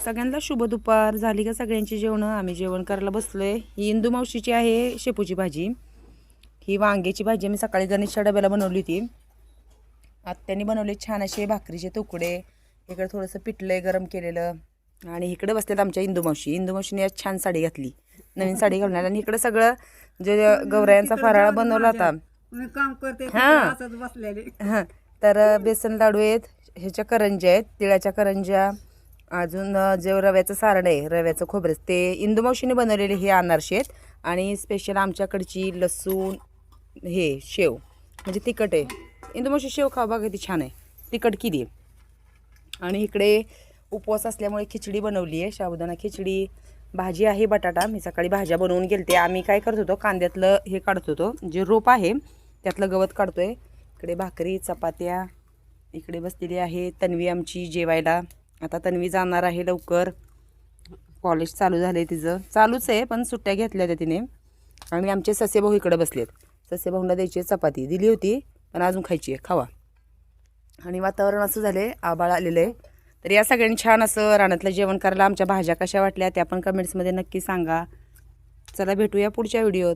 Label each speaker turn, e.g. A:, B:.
A: सगळ्यांना शुभ दुपार. झाली का सगळ्यांची जेवणं? आम्ही जेवण करायला बसलोय. ही इंदू मावशीची आहे शेपूची भाजी. ही वांग्याची भाजी मी सकाळी गणेशच्या डब्याला बनवली होती. आत्याने बनवले छान असे भाकरीचे तुकडे. इकडे थोडंसं पिठलंय गरम केलेलं. आणि इकडे बसलेत आमच्या इंदू मावशी. इंदू मावशीने आज छान साडी घातली, नवीन साडी घालून. आणि इकडे सगळं जे गौरायांचा फराळ बनवला होता
B: काम करते
A: हां, तर बेसन लाडू आहेत, ह्याच्या करंज्या आहेत, तिळाच्या करंज्या, अजून जे रव्याचं सारण आहे, रव्याचं खोबरं, ते इंदू मावशीने बनवलेले हे अनारसे आहेत. आणि स्पेशल आमच्याकडची लसूण हे शेव, म्हणजे तिखट आहे. इंदू मावशी शेव खावा बघा, ती छान आहे, तिखट केली आहे. आणि इकडे उपवास असल्यामुळे खिचडी बनवली आहे, साबुदाणा खिचडी. भाजी आहे बटाटा. मी सकाळी भाज्या बनवून गेलते. आम्ही काय करत होतो, कांद्यातलं हे काढत होतो, जे रोप आहे त्यातलं गवत काढतोय. इकडे भाकरी चपात्या. इकडे बसलेली आहे तन्वी आमची जेवायला. आता तन्वी जाणार आहे लवकर, कॉलेज चालू झाले, तिचं चालूच आहे पण सुट्ट्या घेतल्या होत्या तिने. आणि आमचे ससेभाऊ इकडे बसलेत. ससेभाऊंना द्यायची चपाती दिली होती पण अजून खायची आहे, खावा. आणि वातावरण असं झालं आहे, आभाळ आलेलं आहे. तर या सगळ्यांनी छान असं रानातलं जेवण करायला. आमच्या भाज्या कशा वाटल्या त्या पण कमेंट्समध्ये नक्की सांगा. चला भेटूया पुढच्या व्हिडिओत.